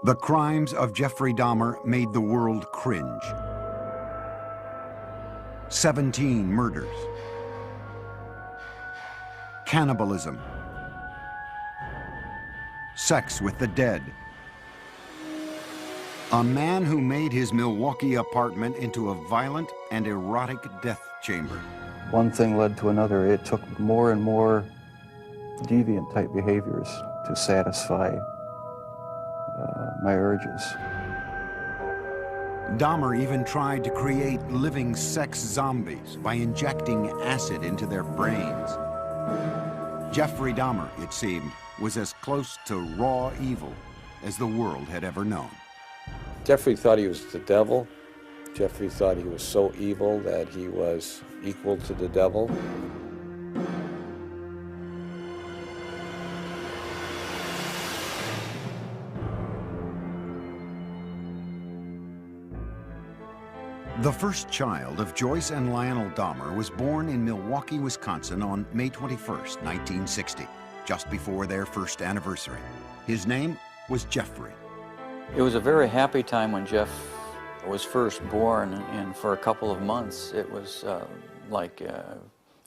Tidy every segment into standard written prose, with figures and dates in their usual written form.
The crimes of Jeffrey Dahmer made the world cringe. 17 murders. Cannibalism. Sex with the dead. A man who made his Milwaukee apartment into a violent and erotic death chamber. One thing led to another. It took more and more deviant type behaviors to satisfy my urges. Dahmer even tried to create living sex zombies by injecting acid into their brains. Jeffrey Dahmer, it seemed, was as close to raw evil as the world had ever known. Jeffrey thought he was the devil. Jeffrey thought he was so evil that he was equal to the devil. The first child of Joyce and Lionel Dahmer was born in Milwaukee, Wisconsin on May 21st, 1960, just before their first anniversary. His name was Jeffrey. It was a very happy time when Jeff was first born, and for a couple of months it was like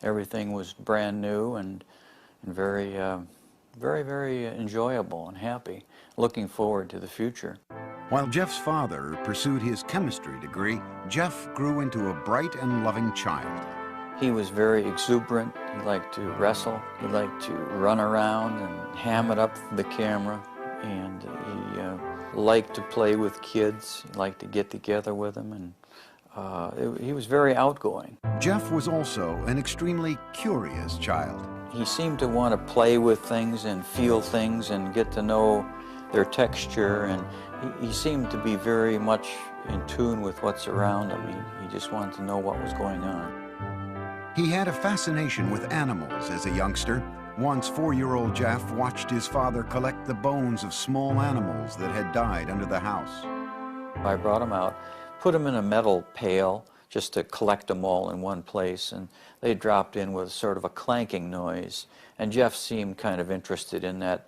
everything was brand new and very, very enjoyable and happy, looking forward to the future. While Jeff's father pursued his chemistry degree, Jeff grew into a bright and loving child. He was very exuberant. He liked to wrestle. He liked to run around and ham it up for the camera. And he liked to play with kids. He liked to get together with them. And he was very outgoing. Jeff was also an extremely curious child. He seemed to want to play with things and feel things and get to know their texture, and he seemed to be very much in tune with what's around him. He just wanted to know what was going on. He had a fascination with animals as a youngster. Once, 4-year-old Jeff watched his father collect the bones of small animals that had died under the house. I brought him out, put him in a metal pail just to collect them all in one place, and they dropped in with sort of a clanking noise, and Jeff seemed kind of interested in that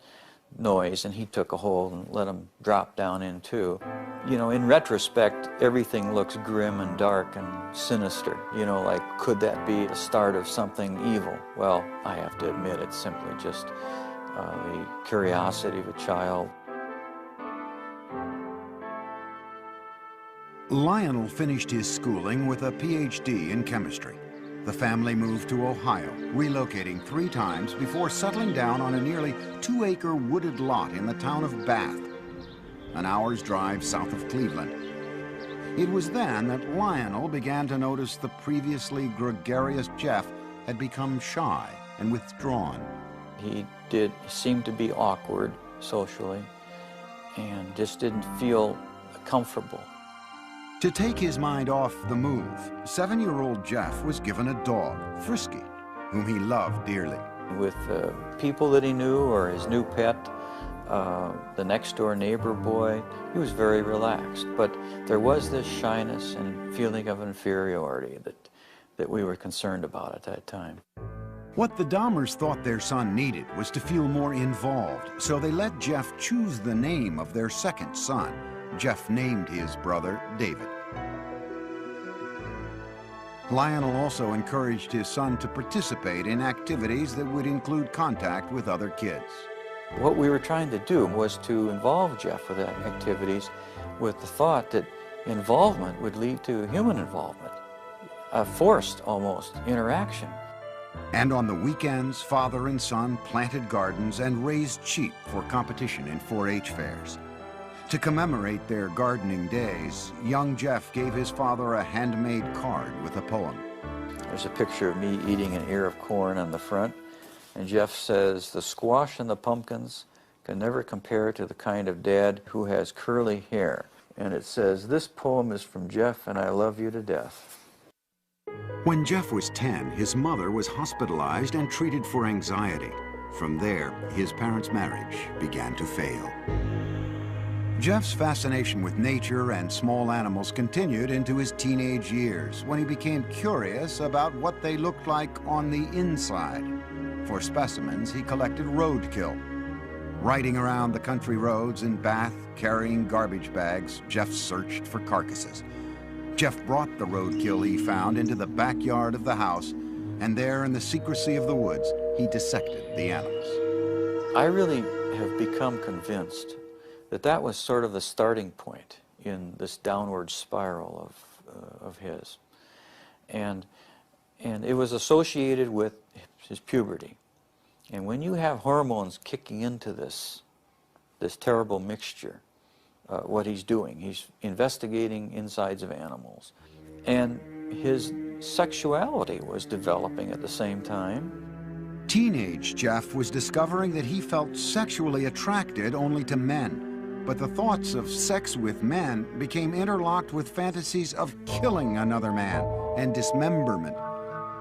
noise, and he took a hold and let them drop down in too. You know, in retrospect, everything looks grim and dark and sinister. You know, like, could that be the start of something evil? Well, I have to admit, it's simply just the curiosity of a child. Lionel finished his schooling with a PhD in chemistry. The family moved to Ohio, relocating 3 times before settling down on a nearly 2-acre wooded lot in the town of Bath, an hour's drive south of Cleveland. It was then that Lionel began to notice the previously gregarious Jeff had become shy and withdrawn. He seemed to be awkward socially and just didn't feel comfortable. To take his mind off the move, 7-year-old Jeff was given a dog, Frisky, whom he loved dearly. With people that he knew or his new pet, the next-door neighbor boy, he was very relaxed. But there was this shyness and feeling of inferiority that we were concerned about at that time. What the Dahmers thought their son needed was to feel more involved, so they let Jeff choose the name of their second son. Jeff named his brother David. Lionel also encouraged his son to participate in activities that would include contact with other kids. What we were trying to do was to involve Jeff with activities with the thought that involvement would lead to human involvement, a forced, almost, interaction. And on the weekends, father and son planted gardens and raised sheep for competition in 4-H fairs. To commemorate their gardening days, young Jeff gave his father a handmade card with a poem. There's a picture of me eating an ear of corn on the front, and Jeff says, "The squash and the pumpkins can never compare to the kind of dad who has curly hair." And it says, "This poem is from Jeff, and I love you to death." When Jeff was 10, his mother was hospitalized and treated for anxiety. From there, his parents' marriage began to fail. Jeff's fascination with nature and small animals continued into his teenage years, when he became curious about what they looked like on the inside. For specimens, he collected roadkill. Riding around the country roads in Bath, carrying garbage bags, Jeff searched for carcasses. Jeff brought the roadkill he found into the backyard of the house, and there in the secrecy of the woods, he dissected the animals. I really have become convinced that that was sort of the starting point in this downward spiral of his. And it was associated with his puberty. And when you have hormones kicking into this terrible mixture, what he's doing, he's investigating insides of animals. And his sexuality was developing at the same time. Teenage Jeff was discovering that he felt sexually attracted only to men. But the thoughts of sex with men became interlocked with fantasies of killing another man and dismemberment.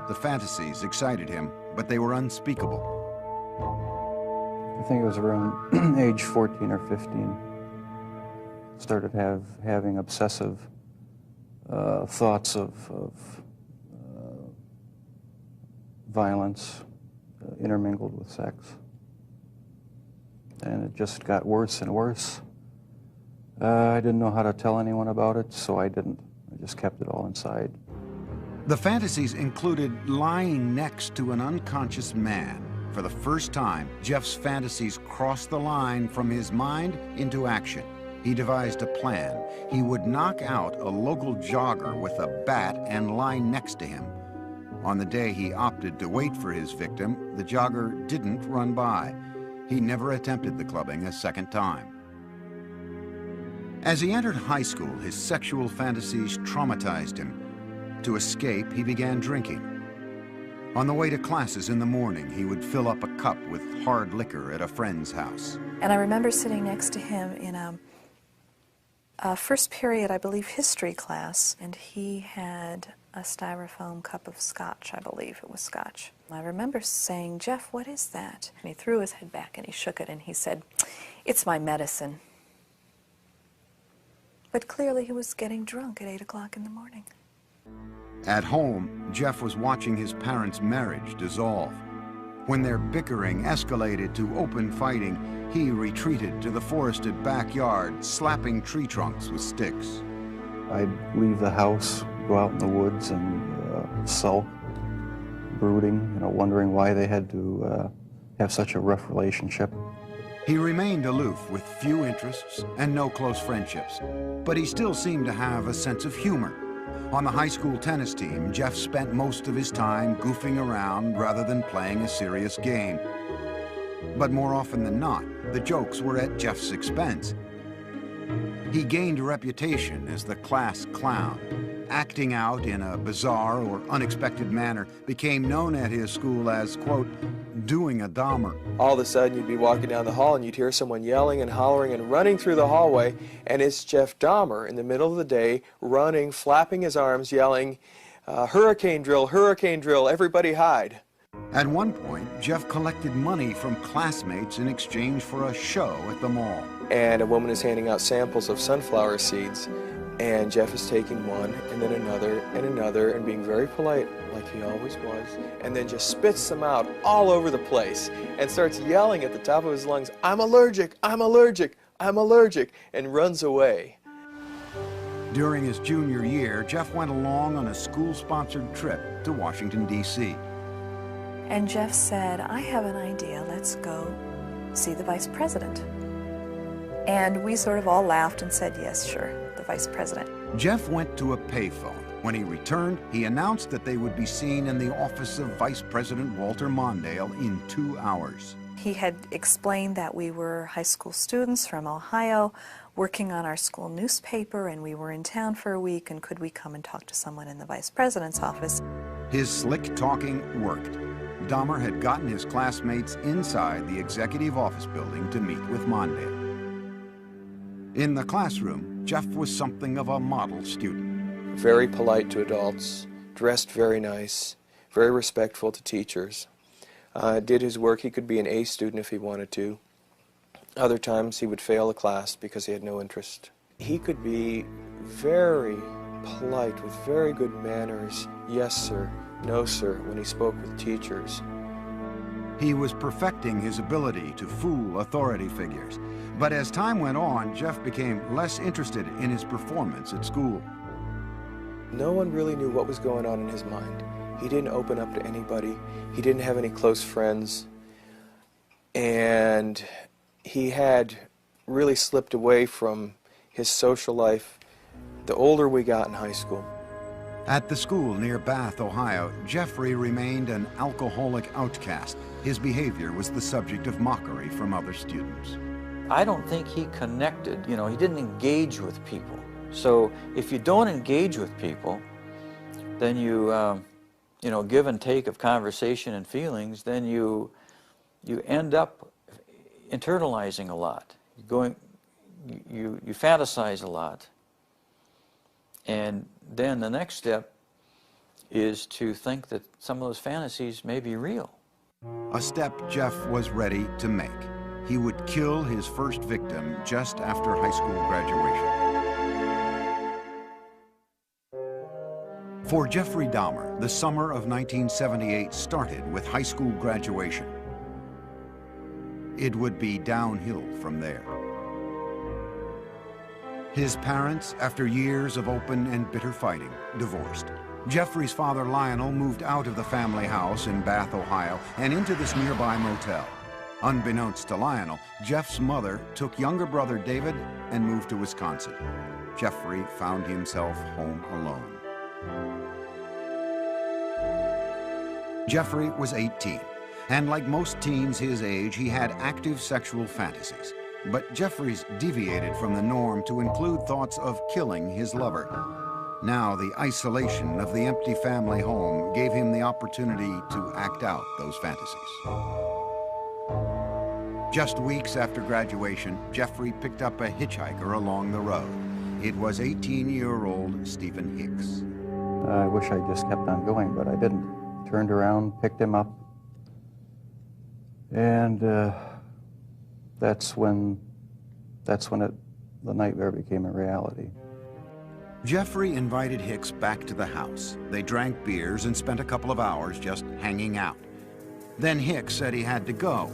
The fantasies excited him, but they were unspeakable. I think it was around age 14 or 15. Started having obsessive thoughts of violence intermingled with sex. And it just got worse and worse. I didn't know how to tell anyone about it, so I didn't. I just kept it all inside. The fantasies included lying next to an unconscious man. For the first time, Jeff's fantasies crossed the line from his mind into action. He devised a plan. He would knock out a local jogger with a bat and lie next to him. On the day he opted to wait for his victim, the jogger didn't run by. He never attempted the clubbing a second time. As he entered high school, his sexual fantasies traumatized him. To escape, he began drinking. On the way to classes in the morning, he would fill up a cup with hard liquor at a friend's house. And I remember sitting next to him in a first period, I believe, history class, and he had a styrofoam cup of scotch, I believe it was scotch. I remember saying, "Jeff, what is that?" And he threw his head back and he shook it and he said, "It's my medicine." But clearly he was getting drunk at 8 o'clock in the morning. At home, Jeff was watching his parents' marriage dissolve. When their bickering escalated to open fighting, he retreated to the forested backyard, slapping tree trunks with sticks. I'd leave the house, go out in the woods and sulk, brooding, wondering why they had to have such a rough relationship. He remained aloof with few interests and no close friendships, but he still seemed to have a sense of humor. On the high school tennis team, Jeff spent most of his time goofing around rather than playing a serious game. But more often than not, the jokes were at Jeff's expense. He gained a reputation as the class clown. Acting out in a bizarre or unexpected manner became known at his school as, quote, doing a Dahmer. All of a sudden you'd be walking down the hall and you'd hear someone yelling and hollering and running through the hallway, and it's Jeff Dahmer in the middle of the day, running, flapping his arms, yelling, hurricane drill, everybody hide. At one point, Jeff collected money from classmates in exchange for a show at the mall. And a woman is handing out samples of sunflower seeds, and Jeff is taking one and then another and being very polite like he always was, and then just spits them out all over the place and starts yelling at the top of his lungs, "I'm allergic, I'm allergic, I'm allergic," and runs away. During his junior year, Jeff went along on a school-sponsored trip to Washington, D.C. And Jeff said, "I have an idea, let's go see the vice president." And we sort of all laughed and said, "Yes, sure, the vice president." Jeff went to a payphone. When he returned, he announced that they would be seen in the office of Vice President Walter Mondale in 2 hours. He had explained that we were high school students from Ohio working on our school newspaper, and we were in town for a week, and could we come and talk to someone in the vice president's office? His slick talking worked. Dahmer had gotten his classmates inside the executive office building to meet with Mondale. In the classroom, Jeff was something of a model student. Very polite to adults, dressed very nice, very respectful to teachers. Did his work. He could be an A student if he wanted to. Other times he would fail a class because he had no interest. He could be very polite with very good manners, yes sir, no sir, when he spoke with teachers. He was perfecting his ability to fool authority figures. But as time went on, Jeff became less interested in his performance at school. No one really knew what was going on in his mind. He didn't open up to anybody. He didn't have any close friends. And he had really slipped away from his social life the older we got in high school. At the school near Bath, Ohio, Jeffrey remained an alcoholic outcast. His behavior was the subject of mockery from other students. I don't think he connected, he didn't engage with people. So if you don't engage with people, then you, give and take of conversation and feelings, then you end up internalizing a lot. You fantasize a lot. And then the next step is to think that some of those fantasies may be real. A step Jeff was ready to make. He would kill his first victim just after high school graduation. For Jeffrey Dahmer, the summer of 1978 started with high school graduation. It would be downhill from there. His parents, after years of open and bitter fighting, divorced. Jeffrey's father, Lionel, moved out of the family house in Bath, Ohio, and into this nearby motel. Unbeknownst to Lionel, Jeff's mother took younger brother David and moved to Wisconsin. Jeffrey found himself home alone. Jeffrey was 18, and like most teens his age, he had active sexual fantasies. But Jeffrey's deviated from the norm to include thoughts of killing his lover. Now the isolation of the empty family home gave him the opportunity to act out those fantasies. Just weeks after graduation, Jeffrey picked up a hitchhiker along the road. It was 18-year-old Stephen Hicks. I wish I just kept on going, but I didn't. Turned around, picked him up, and that's when the nightmare became a reality. Jeffrey invited Hicks back to the house. They drank beers and spent a couple of hours just hanging out. Then Hicks said he had to go,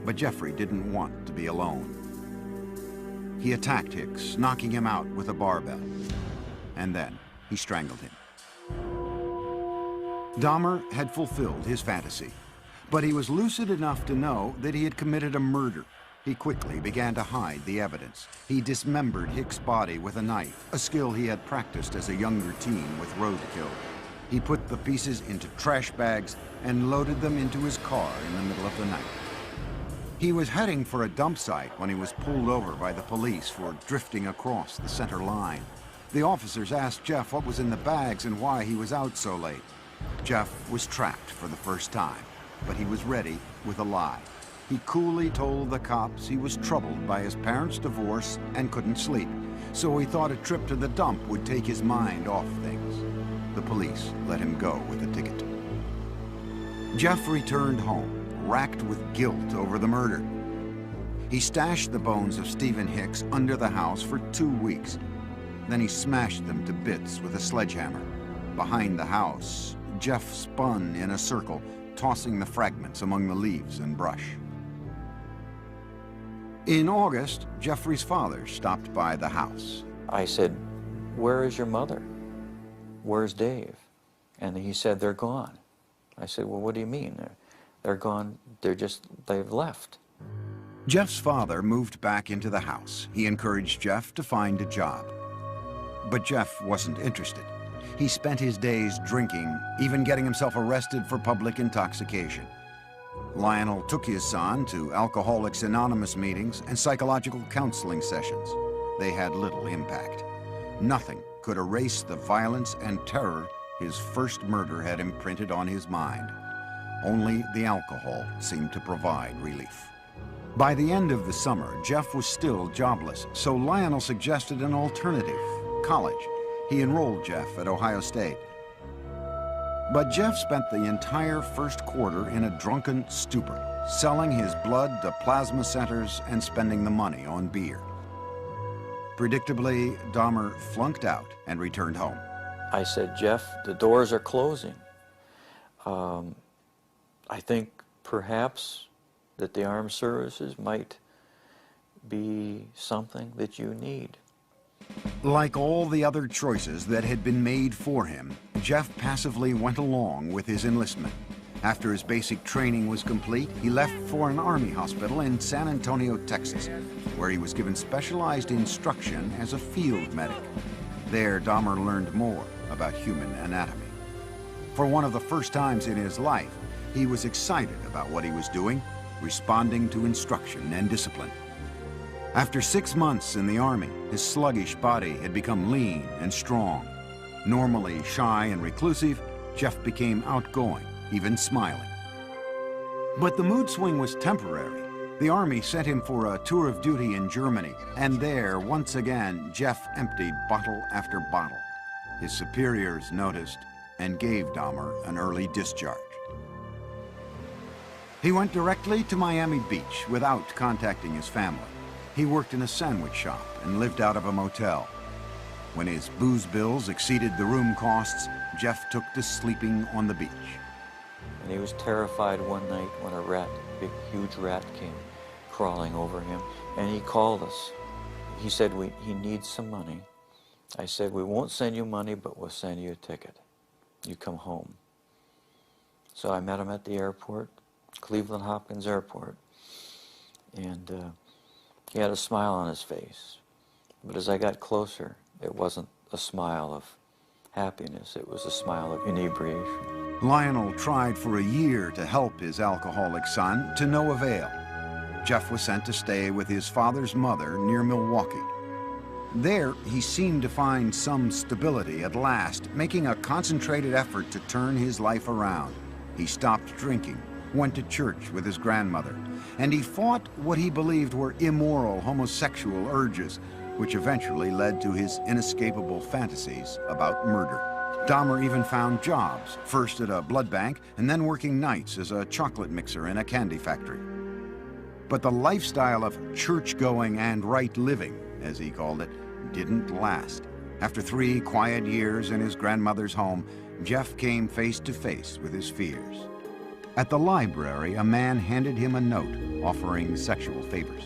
but Jeffrey didn't want to be alone. He attacked Hicks, knocking him out with a barbell, and then he strangled him. Dahmer had fulfilled his fantasy, but he was lucid enough to know that he had committed a murder. He quickly began to hide the evidence. He dismembered Hicks' body with a knife, a skill he had practiced as a younger teen with roadkill. He put the pieces into trash bags and loaded them into his car in the middle of the night. He was heading for a dump site when he was pulled over by the police for drifting across the center line. The officers asked Jeff what was in the bags and why he was out so late. Jeff was trapped for the first time, but he was ready with a lie. He coolly told the cops he was troubled by his parents' divorce and couldn't sleep, so he thought a trip to the dump would take his mind off things. The police let him go with a ticket. Jeff returned home, racked with guilt over the murder. He stashed the bones of Stephen Hicks under the house for 2 weeks. Then he smashed them to bits with a sledgehammer. Behind the house, Jeff spun in a circle, tossing the fragments among the leaves and brush. In August, Jeffrey's father stopped by the house. I said, "Where is your mother? Where's Dave?" And he said, "They're gone." I said, "Well, what do you mean? They're gone, they've left." Jeff's father moved back into the house. He encouraged Jeff to find a job. But Jeff wasn't interested. He spent his days drinking, even getting himself arrested for public intoxication. Lionel took his son to Alcoholics Anonymous meetings and psychological counseling sessions. They had little impact. Nothing could erase the violence and terror his first murder had imprinted on his mind. Only the alcohol seemed to provide relief. By the end of the summer, Jeff was still jobless, so Lionel suggested an alternative: college. He enrolled Jeff at Ohio State. But Jeff spent the entire first quarter in a drunken stupor, selling his blood to plasma centers and spending the money on beer. Predictably, Dahmer flunked out and returned home. I said, "Jeff, the doors are closing. I think perhaps that the armed services might be something that you need. Like all the other choices that had been made for him, Jeff passively went along with his enlistment. After his basic training was complete, he left for an army hospital in San Antonio, Texas, where he was given specialized instruction as a field medic. There, Dahmer learned more about human anatomy. For one of the first times in his life, he was excited about what he was doing, responding to instruction and discipline. After 6 months in the Army, his sluggish body had become lean and strong. Normally shy and reclusive, Jeff became outgoing, even smiling. But the mood swing was temporary. The Army sent him for a tour of duty in Germany, and there, once again, Jeff emptied bottle after bottle. His superiors noticed and gave Dahmer an early discharge. He went directly to Miami Beach without contacting his family. He worked in a sandwich shop and lived out of a motel. When his booze bills exceeded the room costs, Jeff took to sleeping on the beach. And he was terrified one night when a rat, big, huge rat, came crawling over him, and he called us. He said, he needs some money. I said, we won't send you money, but we'll send you a ticket. You come home. So I met him at the airport, Cleveland Hopkins Airport, and he had a smile on his face. But as I got closer, it wasn't a smile of happiness, it was a smile of inebriation. Lionel tried for a year to help his alcoholic son, to no avail. Jeff was sent to stay with his father's mother near Milwaukee. There, he seemed to find some stability at last, making a concentrated effort to turn his life around. He stopped drinking, went to church with his grandmother, and he fought what he believed were immoral homosexual urges, which eventually led to his inescapable fantasies about murder. Dahmer even found jobs, first at a blood bank and then working nights as a chocolate mixer in a candy factory. But the lifestyle of church-going and right living, as he called it, didn't last. After 3 quiet years in his grandmother's home, Jeff came face to face with his fears. At the library, a man handed him a note offering sexual favors.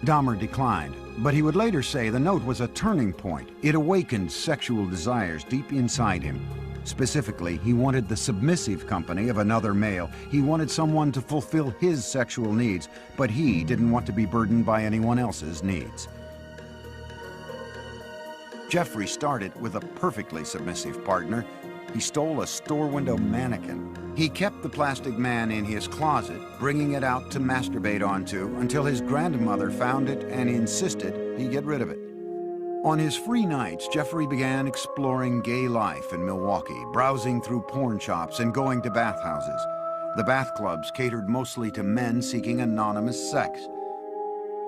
Dahmer declined, but he would later say the note was a turning point. It awakened sexual desires deep inside him. Specifically, he wanted the submissive company of another male. He wanted someone to fulfill his sexual needs, but he didn't want to be burdened by anyone else's needs. Jeffrey started with a perfectly submissive partner. He stole a store window mannequin. He kept the plastic man in his closet, bringing it out to masturbate onto until his grandmother found it and insisted he get rid of it. On his free nights, Jeffrey began exploring gay life in Milwaukee, browsing through porn shops and going to bathhouses. The bath clubs catered mostly to men seeking anonymous sex.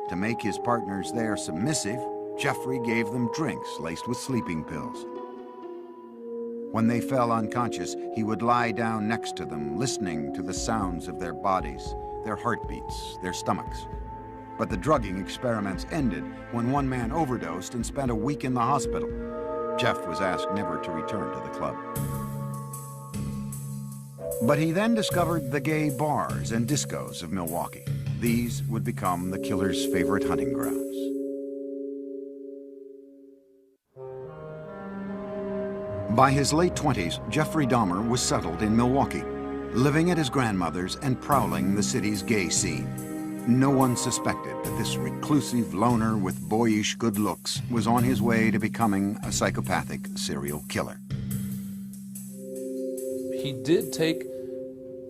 To make his partners there submissive, Jeffrey gave them drinks laced with sleeping pills. When they fell unconscious, he would lie down next to them, listening to the sounds of their bodies, their heartbeats, their stomachs. But the drugging experiments ended when one man overdosed and spent a week in the hospital. Jeff was asked never to return to the club. But he then discovered the gay bars and discos of Milwaukee. These would become the killer's favorite hunting grounds. By his late 20s, Jeffrey Dahmer was settled in Milwaukee, living at his grandmother's and prowling the city's gay scene. No one suspected that this reclusive loner with boyish good looks was on his way to becoming a psychopathic serial killer. He did take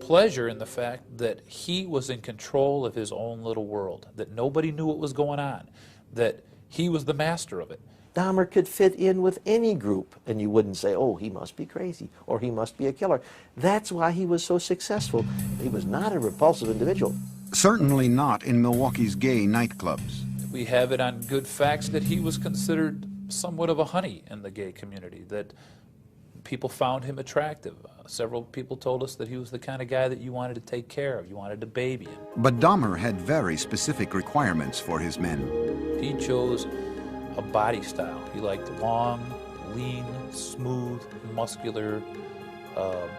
pleasure in the fact that he was in control of his own little world, that nobody knew what was going on, that he was the master of it. Dahmer could fit in with any group, and you wouldn't say, oh, he must be crazy, or he must be a killer. That's why he was so successful. He was not a repulsive individual. Certainly not in Milwaukee's gay nightclubs. We have it on good facts that he was considered somewhat of a honey in the gay community, that people found him attractive. Several people told us that he was the kind of guy that you wanted to take care of, you wanted to baby him. But Dahmer had very specific requirements for his men. He chose a body style. He liked long, lean, smooth, muscular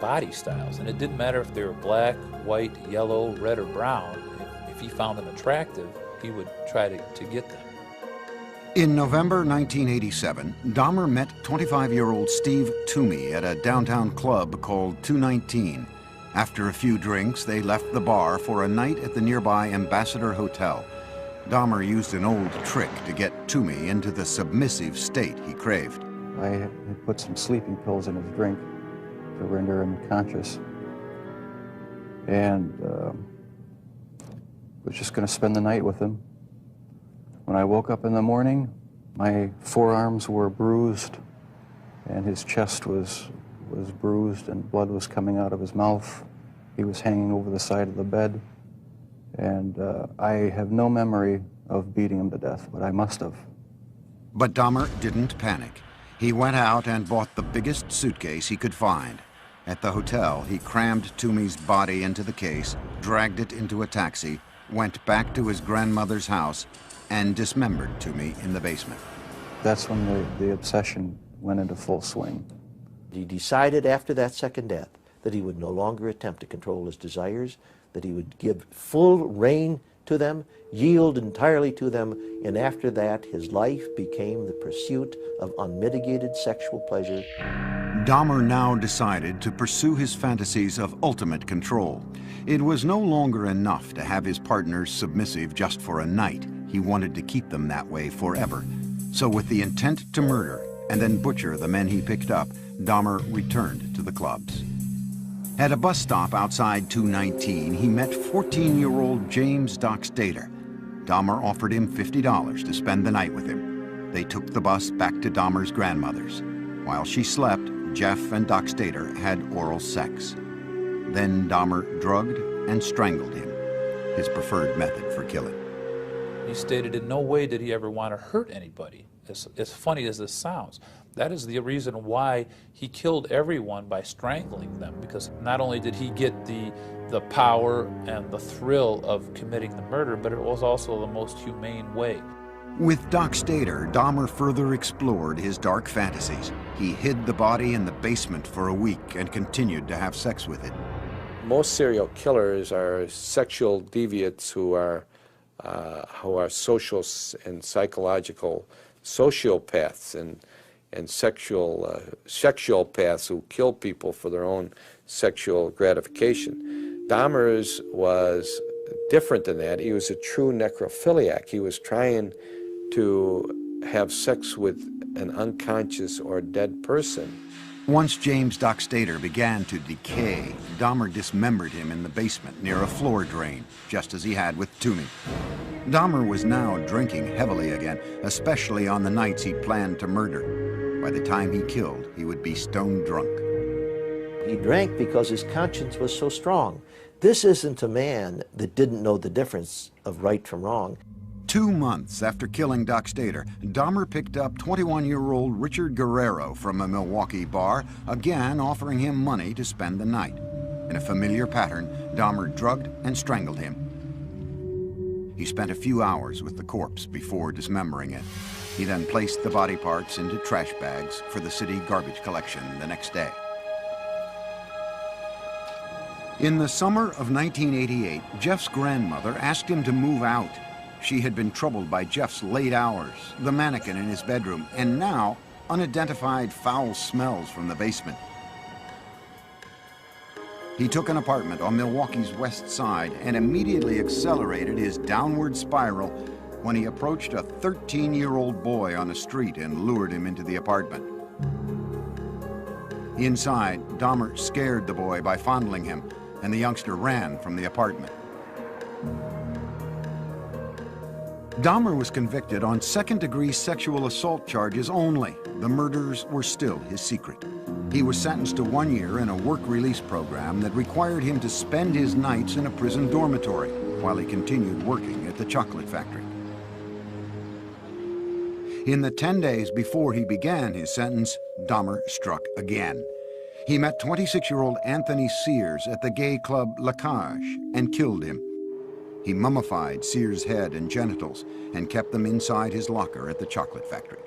body styles, and it didn't matter if they were black, white, yellow, red, or brown. If he found them attractive, he would try to get them. In November 1987, Dahmer met 25-year-old Steve Toomey at a downtown club called 219. After a few drinks, they left the bar for a night at the nearby Ambassador Hotel. Dahmer used an old trick to get Toomey into the submissive state he craved. I had put some sleeping pills in his drink to render him conscious. And was just going to spend the night with him. When I woke up in the morning, my forearms were bruised, and his chest was bruised, and blood was coming out of his mouth. He was hanging over the side of the bed, and I have no memory of beating him to death, but I must have. But Dahmer didn't panic. He went out and bought the biggest suitcase he could find. At the hotel, he crammed Toomey's body into the case, dragged it into a taxi, went back to his grandmother's house, and dismembered Toomey in the basement. That's when the obsession went into full swing. He decided after that second death that he would no longer attempt to control his desires, that he would give full rein to them, yield entirely to them, and after that his life became the pursuit of unmitigated sexual pleasure. Dahmer now decided to pursue his fantasies of ultimate control. It was no longer enough to have his partners submissive just for a night. He wanted to keep them that way forever. So with the intent to murder and then butcher the men he picked up, Dahmer returned to the clubs. At a bus stop outside 219, he met 14-year-old James Dockstader. Dahmer offered him $50 to spend the night with him. They took the bus back to Dahmer's grandmother's. While she slept, Jeff and Dockstader had oral sex. Then Dahmer drugged and strangled him, his preferred method for killing. He stated in no way did he ever want to hurt anybody, as funny as this sounds. That is the reason why he killed everyone by strangling them, because not only did he get the power and the thrill of committing the murder, but it was also the most humane way. With Dockstader, Dahmer further explored his dark fantasies. He hid the body in the basement for a week and continued to have sex with it. Most serial killers are sexual deviants who are social and psychological sociopaths and sexual-paths who kill people for their own sexual gratification. Dahmer's was different than that. He was a true necrophiliac. He was trying to have sex with an unconscious or dead person. Once James Dockstader began to decay, Dahmer dismembered him in the basement near a floor drain, just as he had with Toomey. Dahmer was now drinking heavily again, especially on the nights he planned to murder. By the time he killed, he would be stone drunk. He drank because his conscience was so strong. This isn't a man that didn't know the difference of right from wrong. 2 months after killing Dockstader, Dahmer picked up 21-year-old Richard Guerrero from a Milwaukee bar, again offering him money to spend the night. In a familiar pattern, Dahmer drugged and strangled him. He spent a few hours with the corpse before dismembering it. He then placed the body parts into trash bags for the city garbage collection the next day. In the summer of 1988, Jeff's grandmother asked him to move out. She had been troubled by Jeff's late hours, the mannequin in his bedroom, and now unidentified foul smells from the basement. He took an apartment on Milwaukee's west side and immediately accelerated his downward spiral when he approached a 13-year-old boy on the street and lured him into the apartment. Inside, Dahmer scared the boy by fondling him, and the youngster ran from the apartment. Dahmer was convicted on second-degree sexual assault charges only. The murders were still his secret. He was sentenced to 1 year in a work release program that required him to spend his nights in a prison dormitory while he continued working at the chocolate factory. In the 10 days before he began his sentence, Dahmer struck again. He met 26-year-old Anthony Sears at the gay club La Cage and killed him. He mummified Sears' head and genitals and kept them inside his locker at the chocolate factory.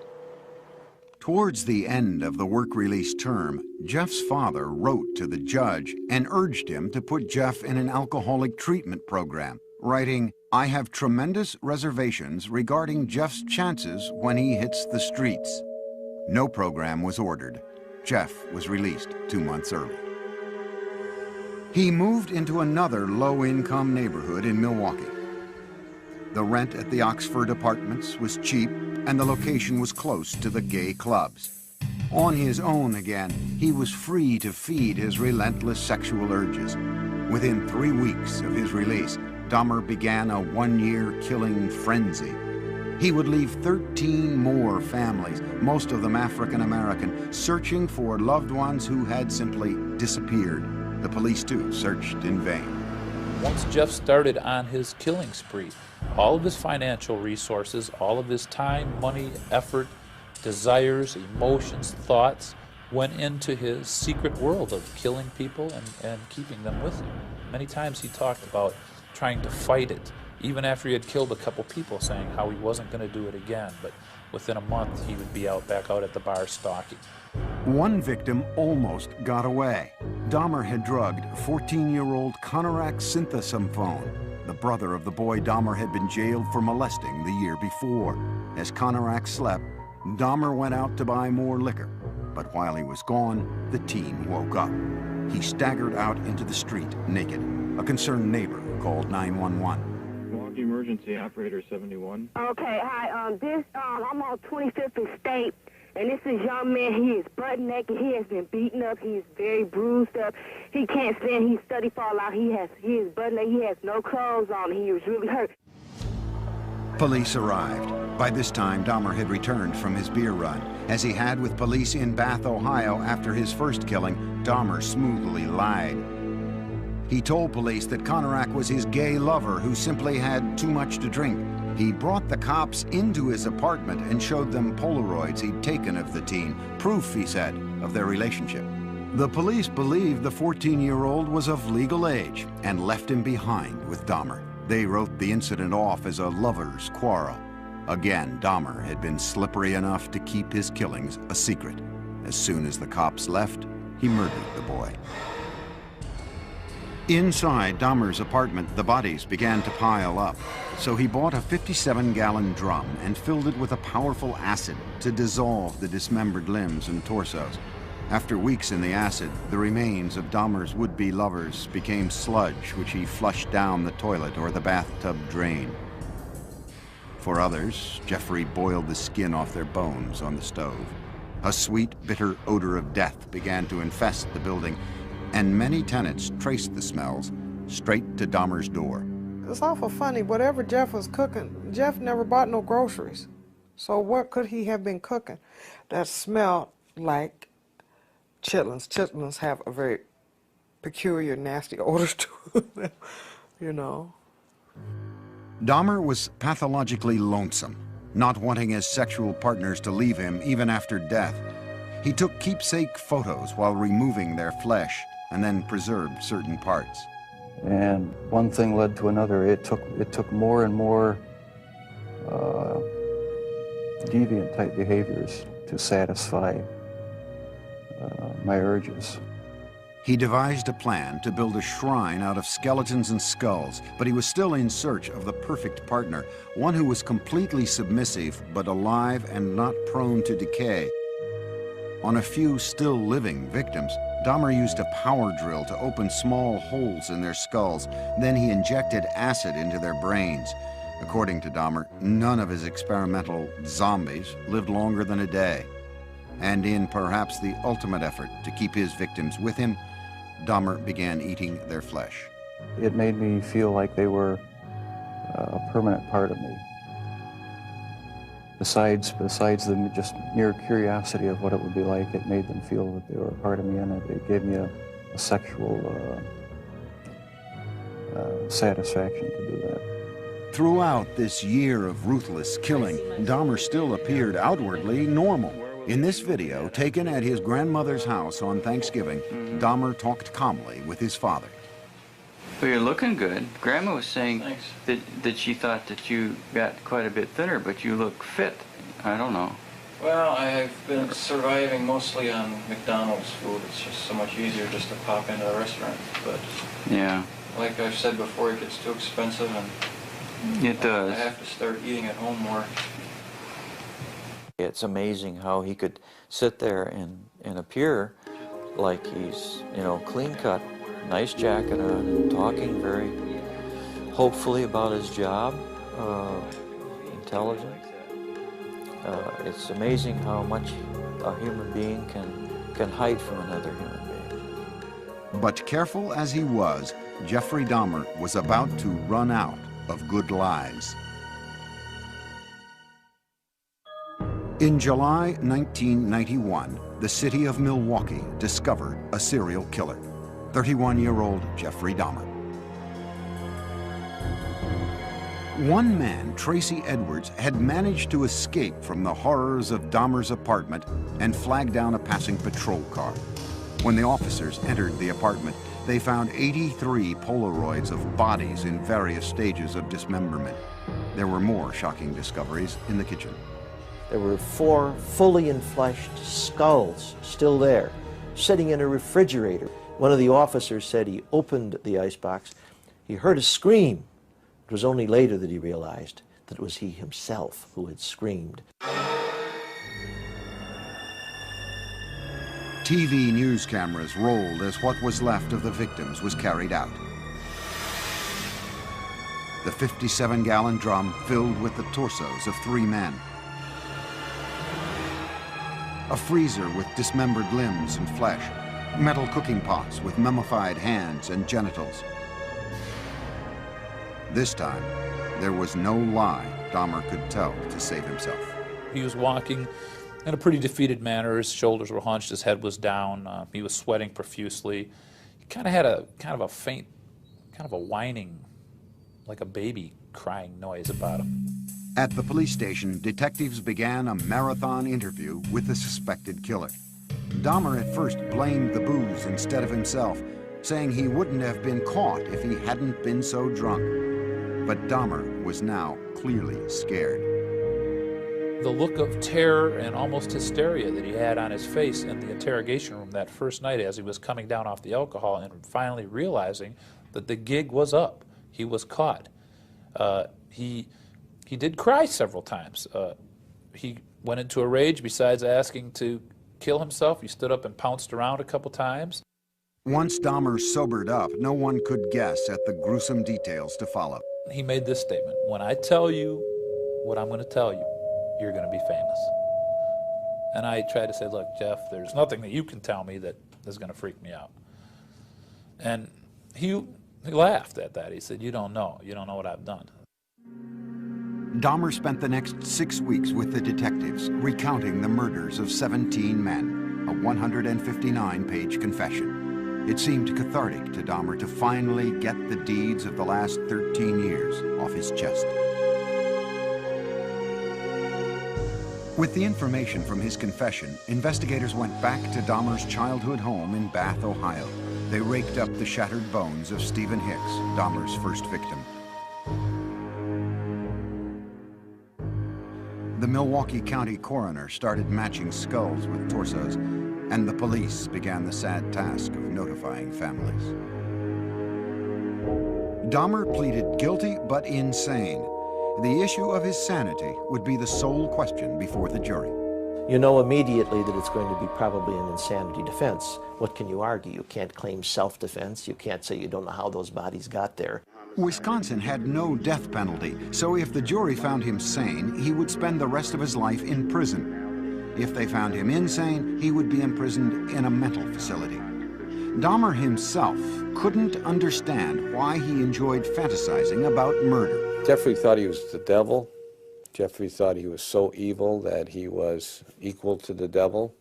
Towards the end of the work release term, Jeff's father wrote to the judge and urged him to put Jeff in an alcoholic treatment program, writing, "I have tremendous reservations regarding Jeff's chances when he hits the streets." No program was ordered. Jeff was released 2 months early. He moved into another low-income neighborhood in Milwaukee. The rent at the Oxford Apartments was cheap, and the location was close to the gay clubs. On his own again, he was free to feed his relentless sexual urges. Within 3 weeks of his release, Dahmer began a 1-year killing frenzy. He would leave 13 more families, most of them African American, searching for loved ones who had simply disappeared. The police, too, searched in vain. Once Jeff started on his killing spree, all of his financial resources, all of his time, money, effort, desires, emotions, thoughts went into his secret world of killing people and keeping them with him. Many times he talked about trying to fight it, even after he had killed a couple people, saying how he wasn't going to do it again, but within a month he would be back out at the bar stalking. One victim almost got away. Dahmer had drugged 14-year-old Konorak Synthesomphone, the brother of the boy Dahmer had been jailed for molesting the year before. As Konorak slept, Dahmer went out to buy more liquor. But while he was gone, the teen woke up. He staggered out into the street naked. A concerned neighbor called 911. Milwaukee Emergency Operator 71. Okay, hi. I'm on 25th and State, and this is young man. He is butt naked. He has been beaten up. He is very bruised up. He can't stand. He's study fall out. He is butt naked. He has no clothes on. He was really hurt. Police arrived. By this time, Dahmer had returned from his beer run. As he had with police in Bath, Ohio after his first killing, Dahmer smoothly lied. He told police that Konorak was his gay lover who simply had too much to drink. He brought the cops into his apartment and showed them Polaroids he'd taken of the teen, proof, he said, of their relationship. The police believed the 14-year-old was of legal age and left him behind with Dahmer. They wrote the incident off as a lover's quarrel. Again, Dahmer had been slippery enough to keep his killings a secret. As soon as the cops left, he murdered the boy. Inside Dahmer's apartment, the bodies began to pile up. So he bought a 57-gallon drum and filled it with a powerful acid to dissolve the dismembered limbs and torsos. After weeks in the acid, the remains of Dahmer's would-be lovers became sludge, which he flushed down the toilet or the bathtub drain. For others, Jeffrey boiled the skin off their bones on the stove. A sweet, bitter odor of death began to infest the building, and many tenants traced the smells straight to Dahmer's door. It's awful funny. Whatever Jeff was cooking, Jeff never bought no groceries. So what could he have been cooking that smelled like chitlins? Chitlins have a very peculiar, nasty odor to them, you know. Dahmer was pathologically lonesome, not wanting his sexual partners to leave him even after death. He took keepsake photos while removing their flesh and then preserved certain parts. And one thing led to another. It took more and more deviant type behaviors to satisfy my urges. He devised a plan to build a shrine out of skeletons and skulls, but he was still in search of the perfect partner, one who was completely submissive but alive and not prone to decay. On a few still living victims, Dahmer used a power drill to open small holes in their skulls. Then he injected acid into their brains. According to Dahmer, none of his experimental zombies lived longer than a day. And in perhaps the ultimate effort to keep his victims with him, Dahmer began eating their flesh. It made me feel like they were a permanent part of me. Besides the just mere curiosity of what it would be like, it made them feel that they were a part of me, and it gave me a sexual satisfaction to do that. Throughout this year of ruthless killing, Dahmer still appeared outwardly normal. In this video, taken at his grandmother's house on Thanksgiving, Dahmer talked calmly with his father. Well, you're looking good. Grandma was saying that she thought that you got quite a bit thinner, but you look fit. I don't know. Well, I've been surviving mostly on McDonald's food. It's just so much easier just to pop into a restaurant. But yeah, like I've said before, it gets too expensive, and it does. I have to start eating at home more. It's amazing how he could sit there and appear like he's, you know, clean cut, nice jacket on, and talking very hopefully about his job, intelligent. It's amazing how much a human being can hide from another human being. But careful as he was, Jeffrey Dahmer was about to run out of good lies. In July 1991, the city of Milwaukee discovered a serial killer, 31-year-old Jeffrey Dahmer. One man, Tracy Edwards, had managed to escape from the horrors of Dahmer's apartment and flag down a passing patrol car. When the officers entered the apartment, they found 83 Polaroids of bodies in various stages of dismemberment. There were more shocking discoveries in the kitchen. There were 4 fully enfleshed skulls still there, sitting in a refrigerator. One of the officers said he opened the icebox. He heard a scream. It was only later that he realized that it was he himself who had screamed. TV news cameras rolled as what was left of the victims was carried out. The 57-gallon drum filled with the torsos of 3 men. A freezer with dismembered limbs and flesh. Metal cooking pots with mummified hands and genitals. This time, there was no lie Dahmer could tell to save himself. He was walking in a pretty defeated manner. His shoulders were hunched, his head was down, he was sweating profusely. He kind of had a faint, kind of a whining, like a baby crying noise about him. At the police station, detectives began a marathon interview with the suspected killer. Dahmer at first blamed the booze instead of himself, saying he wouldn't have been caught if he hadn't been so drunk. But Dahmer was now clearly scared. The look of terror and almost hysteria that he had on his face in the interrogation room that first night as he was coming down off the alcohol and finally realizing that the gig was up. He was caught. He did cry several times. He went into a rage. Besides asking to kill himself, he stood up and pounced around a couple times. Once Dahmer sobered up, no one could guess at the gruesome details to follow. He made this statement: when I tell you what I'm going to tell you, you're going to be famous. And I tried to say, look, Jeff, there's nothing that you can tell me that is going to freak me out. And he laughed at that. He said, you don't know what I've done. Dahmer spent the next 6 weeks with the detectives, recounting the murders of 17 men, a 159-page confession. It seemed cathartic to Dahmer to finally get the deeds of the last 13 years off his chest. With the information from his confession, investigators went back to Dahmer's childhood home in Bath, Ohio. They raked up the shattered bones of Stephen Hicks, Dahmer's first victim. The Milwaukee County coroner started matching skulls with torsos, and the police began the sad task of notifying families. Dahmer pleaded guilty but insane. The issue of his sanity would be the sole question before the jury. You know immediately that it's going to be probably an insanity defense. What can you argue? You can't claim self-defense. You can't say you don't know how those bodies got there. Wisconsin had no death penalty, so if the jury found him sane, he would spend the rest of his life in prison. If they found him insane, he would be imprisoned in a mental facility. Dahmer himself couldn't understand why he enjoyed fantasizing about murder. Jeffrey thought he was the devil. Jeffrey thought he was so evil that he was equal to the devil.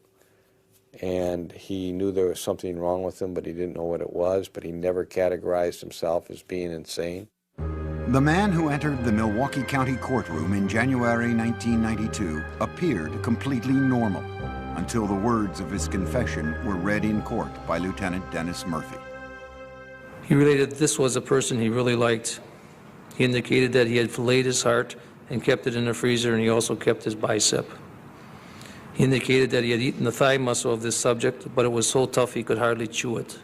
And he knew there was something wrong with him, but he didn't know what it was, but he never categorized himself as being insane. The man who entered the Milwaukee County courtroom in January 1992 appeared completely normal until the words of his confession were read in court by Lieutenant Dennis Murphy. He related this was a person he really liked. He indicated that he had filleted his heart and kept it in the freezer, and he also kept his bicep. He indicated that he had eaten the thigh muscle of this subject, but it was so tough he could hardly chew it.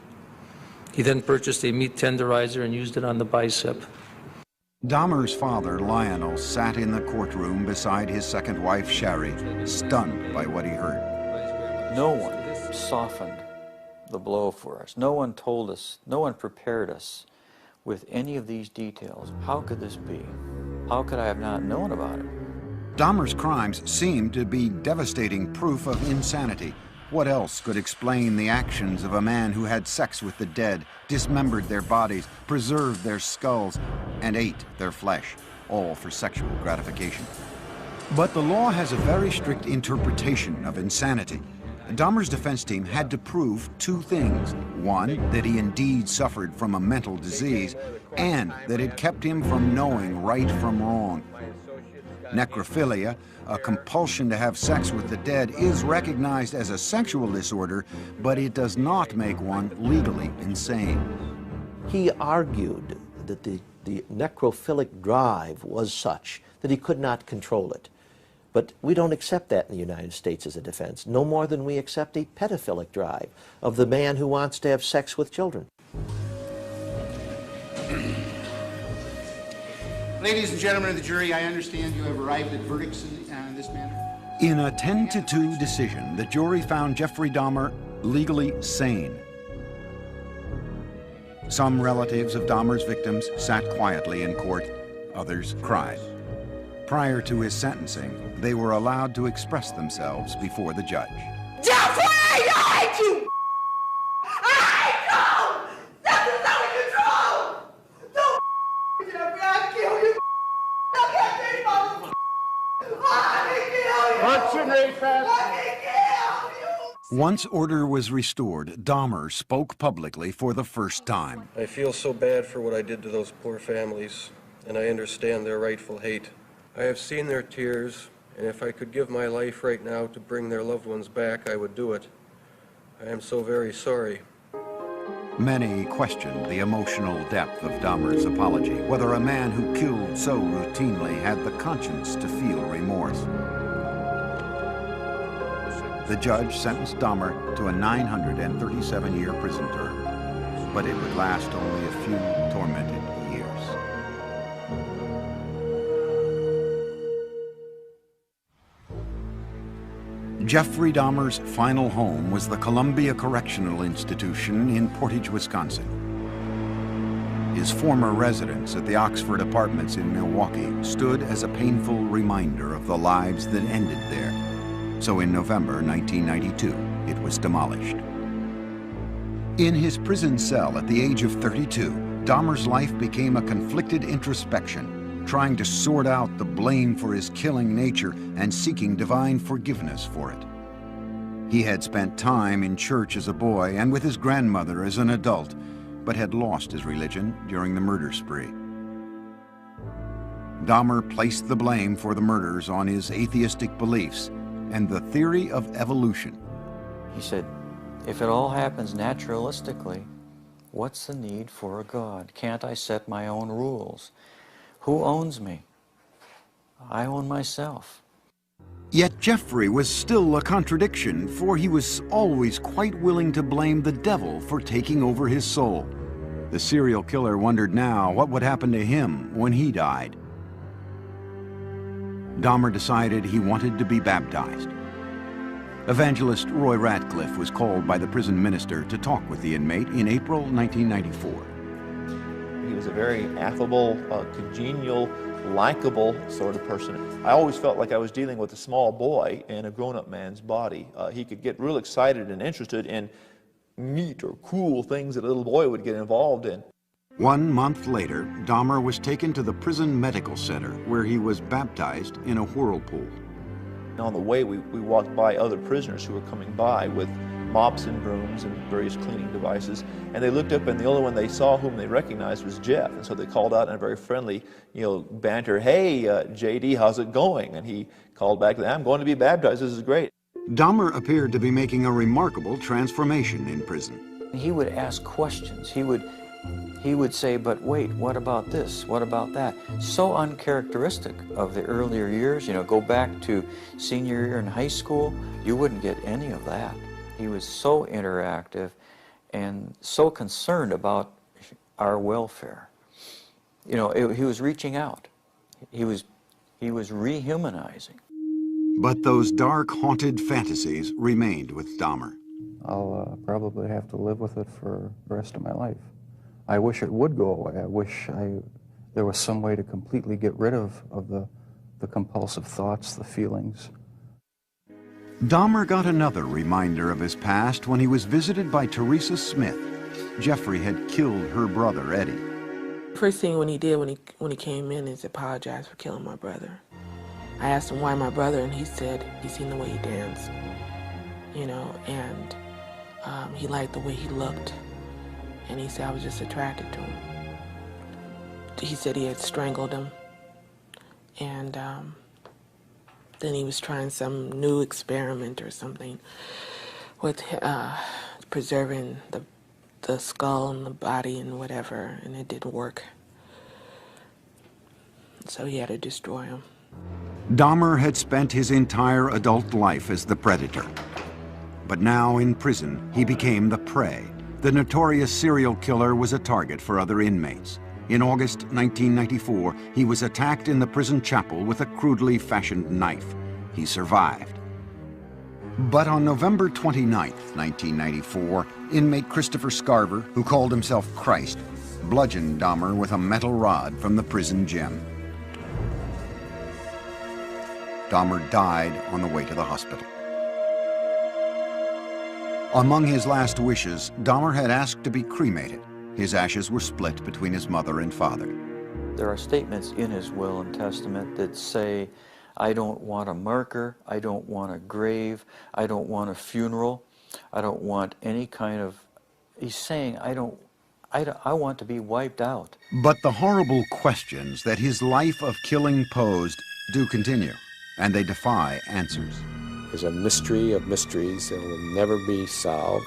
He then purchased a meat tenderizer and used it on the bicep. Dahmer's father, Lionel, sat in the courtroom beside his second wife, Sherry, stunned by what he heard. No one softened the blow for us. No one told us, no one prepared us with any of these details. How could this be? How could I have not known about it? Dahmer's crimes seemed to be devastating proof of insanity. What else could explain the actions of a man who had sex with the dead, dismembered their bodies, preserved their skulls, and ate their flesh, all for sexual gratification? But the law has a very strict interpretation of insanity. Dahmer's defense team had to prove two things. One, that he indeed suffered from a mental disease, and that it kept him from knowing right from wrong. Necrophilia, a compulsion to have sex with the dead, is recognized as a sexual disorder, but it does not make one legally insane. He argued that the necrophilic drive was such that he could not control it. But we don't accept that in the United States as a defense, no more than we accept a pedophilic drive of the man who wants to have sex with children. Ladies and gentlemen of the jury, I understand you have arrived at verdicts in this matter. In a 10-2 decision, the jury found Jeffrey Dahmer legally sane. Some relatives of Dahmer's victims sat quietly in court, others cried. Prior to his sentencing, they were allowed to express themselves before the judge. Jeffrey, I hate you! I hate you! This is out of control! Don't Jeffrey, I'll kill you! I'll get you, motherfucker! I can kill you! I can kill you! Once order was restored, Dahmer spoke publicly for the first time. I feel so bad for what I did to those poor families, and I understand their rightful hate. I have seen their tears, and if I could give my life right now to bring their loved ones back, I would do it. I am so very sorry. Many questioned the emotional depth of Dahmer's apology, whether a man who killed so routinely had the conscience to feel remorse. The judge sentenced Dahmer to a 937-year prison term, but it would last only a few tormented years. Jeffrey Dahmer's final home was the Columbia Correctional Institution in Portage, Wisconsin. His former residence at the Oxford Apartments in Milwaukee stood as a painful reminder of the lives that ended there. So in November 1992, it was demolished. In his prison cell at the age of 32, Dahmer's life became a conflicted introspection, trying to sort out the blame for his killing nature and seeking divine forgiveness for it. He had spent time in church as a boy and with his grandmother as an adult, but had lost his religion during the murder spree. Dahmer placed the blame for the murders on his atheistic beliefs and the theory of evolution. He said, if it all happens naturalistically, what's the need for a God? Can't I set my own rules? Who owns me? I own myself. Yet Jeffrey was still a contradiction, for he was always quite willing to blame the devil for taking over his soul. The serial killer wondered now what would happen to him when he died. Dahmer decided he wanted to be baptized. Evangelist Roy Ratcliffe was called by the prison minister to talk with the inmate in April 1994. He was a very affable, congenial, likable sort of person. I always felt like I was dealing with a small boy in a grown-up man's body. He could get real excited and interested in neat or cool things that a little boy would get involved in. 1 month later, Dahmer was taken to the prison medical center, where he was baptized in a whirlpool. On the way, we walked by other prisoners who were coming by with mops and brooms and various cleaning devices, and they looked up, and the only one they saw whom they recognized was Jeff, and so they called out in a very friendly, banter, "Hey, JD, how's it going?" And he called back, "I'm going to be baptized, this is great." Dahmer appeared to be making a remarkable transformation in prison. He would ask questions. He he would say, but wait, what about this? What about that? So uncharacteristic of the earlier years. You know, go back to senior year in high school, you wouldn't get any of that. He was so interactive and so concerned about our welfare. You know, he was reaching out. He was rehumanizing. But those dark, haunted fantasies remained with Dahmer. I'll probably have to live with it for the rest of my life. I wish it would go away. I wish there was some way to completely get rid of the compulsive thoughts, the feelings. Dahmer got another reminder of his past when he was visited by Teresa Smith. Jeffrey had killed her brother, Eddie. First thing when he did when he came in is apologize for killing my brother. I asked him why my brother, and he said he seen the way he danced, you know, and he liked the way he looked. And he said I was just attracted to him. He said he had strangled him, and then he was trying some new experiment or something with preserving the skull and the body and whatever, and it didn't work. So he had to destroy him. Dahmer had spent his entire adult life as the predator. But now in prison, he became the prey. The notorious serial killer was a target for other inmates. In August 1994, he was attacked in the prison chapel with a crudely fashioned knife. He survived. But on November 29, 1994, inmate Christopher Scarver, who called himself Christ, bludgeoned Dahmer with a metal rod from the prison gym. Dahmer died on the way to the hospital. Among his last wishes, Dahmer had asked to be cremated. His ashes were split between his mother and father. There are statements in his will and testament that say, I don't want a marker, I don't want a grave, I don't want a funeral, I don't want any kind of... He's saying, I want to be wiped out. But the horrible questions that his life of killing posed do continue, and they defy answers. There's a mystery of mysteries that will never be solved,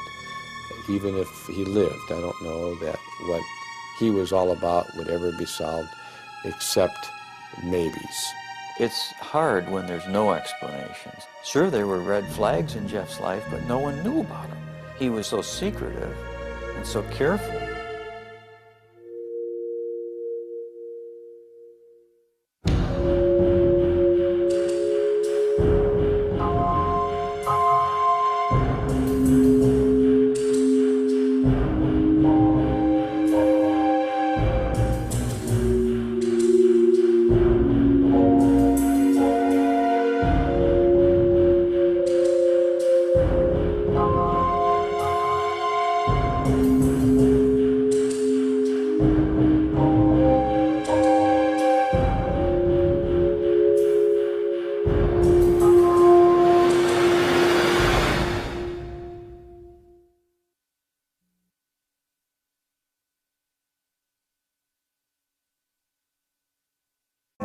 even if he lived. I don't know that what he was all about would ever be solved, except maybes. It's hard when there's no explanations. Sure, there were red flags in Jeff's life, but no one knew about him. He was so secretive and so careful.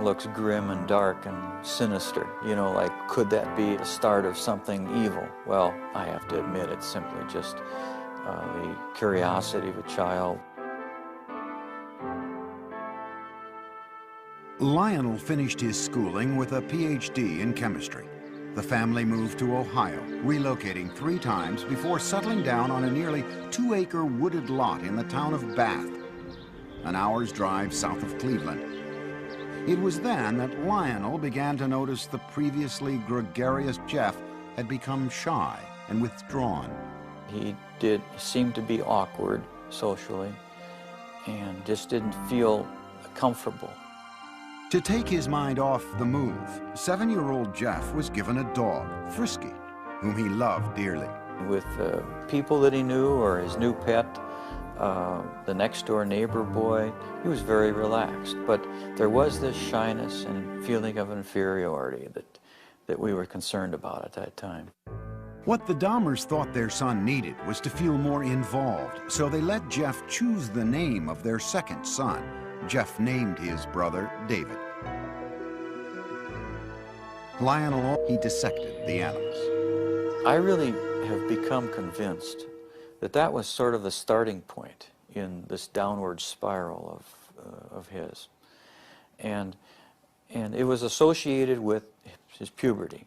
Looks grim and dark and sinister. You know, like, could that be the start of something evil? Well, I have to admit it's simply just the curiosity of a child. Lionel finished his schooling with a PhD in chemistry. The family moved to Ohio, relocating 3 times before settling down on a nearly 2-acre wooded lot in the town of Bath, an hour's drive south of Cleveland. It was then that Lionel began to notice the previously gregarious Jeff had become shy and withdrawn. He seemed to be awkward socially and just didn't feel comfortable. To take his mind off the move, 7-year-old Jeff was given a dog, Frisky, whom he loved dearly. With people that he knew or his new pet, the next door neighbor boy, he was very relaxed. But there was this shyness and feeling of inferiority that we were concerned about at that time. What the Dahmers thought their son needed was to feel more involved, so they let Jeff choose the name of their second son. Jeff named his brother David. Lionel, he dissected the animals. I really have become convinced that that was sort of the starting point. in this downward spiral of his. And it was associated with his puberty.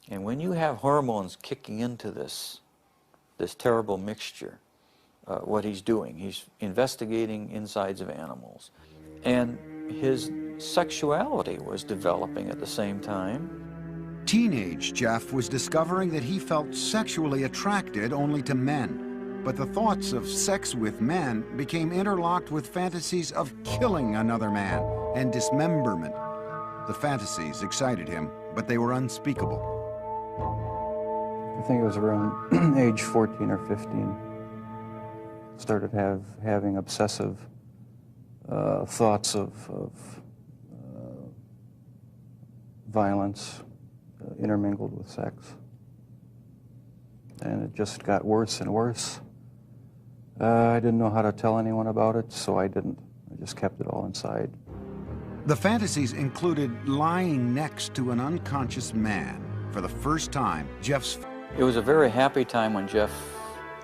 And when you have hormones kicking into this terrible mixture, what he's doing, he's investigating insides of animals. And his sexuality was developing at the same time. Teenage Jeff was discovering that he felt sexually attracted only to men. But the thoughts of sex with men became interlocked with fantasies of killing another man and dismemberment. The fantasies excited him, but they were unspeakable. I think it was around age 14 or 15. Started having obsessive thoughts of violence intermingled with sex. And it just got worse and worse. I didn't know how to tell anyone about it, so I didn't. I just kept it all inside. The fantasies included lying next to an unconscious man. For the first time, It was a very happy time when Jeff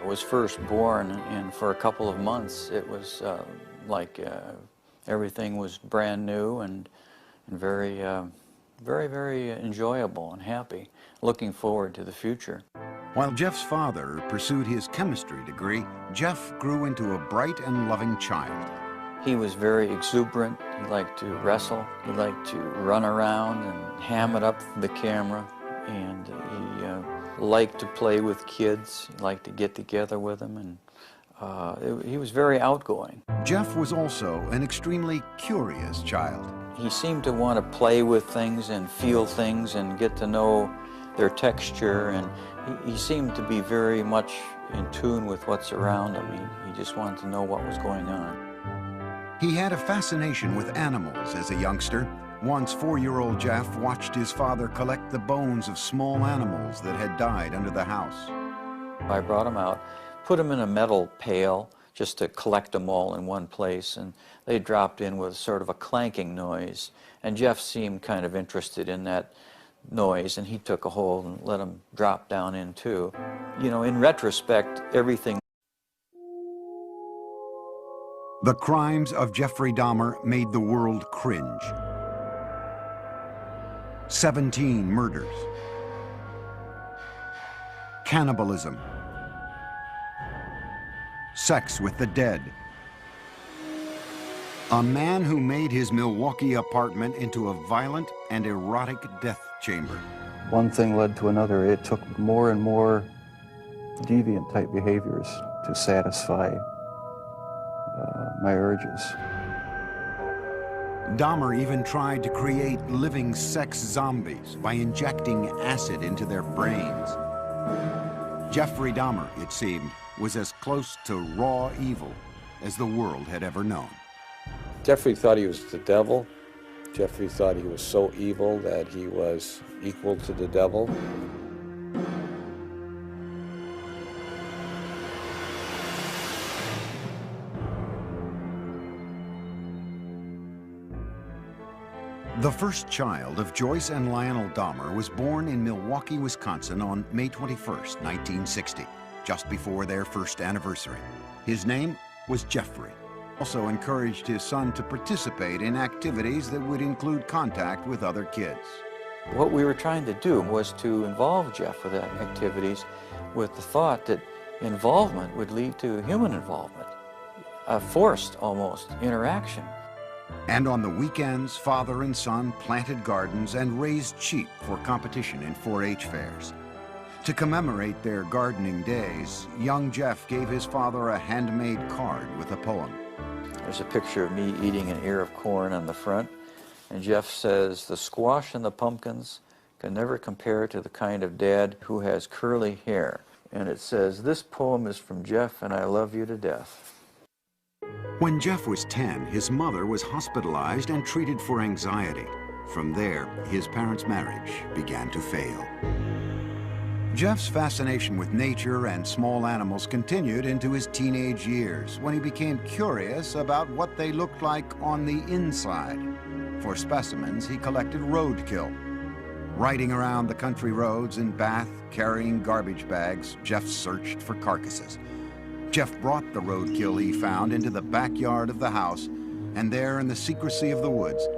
was first born, and for a couple of months it was like everything was brand new and very, very enjoyable and happy, looking forward to the future. While Jeff's father pursued his chemistry degree, Jeff grew into a bright and loving child. He was very exuberant. He liked to wrestle. He liked to run around and ham it up the camera. And he liked to play with kids. He liked to get together with them. And he was very outgoing. Jeff was also an extremely curious child. He seemed to want to play with things and feel things and get to know their texture. And he seemed to be very much in tune with what's around him. He just wanted to know what was going on. He had a fascination with animals as a youngster. Once, 4-year-old Jeff watched his father collect the bones of small animals that had died under the house. I brought him out, put him in a metal pail just to collect them all in one place, and they dropped in with sort of a clanking noise. And Jeff seemed kind of interested in that noise, and he took a hold and let them drop down in too. You know, in retrospect, everything. The crimes of Jeffrey Dahmer made the world cringe. 17 murders. Cannibalism. Sex with the dead. A man who made his Milwaukee apartment into a violent and erotic death chamber. One thing led to another. It took more and more deviant type behaviors to satisfy my urges. Dahmer even tried to create living sex zombies by injecting acid into their brains. Jeffrey Dahmer, it seemed, was as close to raw evil as the world had ever known. Jeffrey thought he was the devil. Jeffrey thought he was so evil that he was equal to the devil. The first child of Joyce and Lionel Dahmer was born in Milwaukee, Wisconsin on May 21st, 1960, just before their first anniversary. His name was Jeffrey. Also encouraged his son to participate in activities that would include contact with other kids. What we were trying to do was to involve Jeff with that activities with the thought that involvement would lead to human involvement, a forced almost interaction. And on the weekends, father and son planted gardens and raised sheep for competition in 4-H fairs. To commemorate their gardening days, young Jeff gave his father a handmade card with a poem. There's a picture of me eating an ear of corn on the front, and Jeff says, "The squash and the pumpkins can never compare to the kind of dad who has curly hair." And it says, "This poem is from Jeff, and I love you to death." When Jeff was 10, his mother was hospitalized and treated for anxiety. From there, his parents' marriage began to fail. Jeff's fascination with nature and small animals continued into his teenage years, when he became curious about what they looked like on the inside. For specimens, he collected roadkill. Riding around the country roads in Bath, carrying garbage bags, Jeff searched for carcasses. Jeff brought the roadkill he found into the backyard of the house, and there in the secrecy of the woods,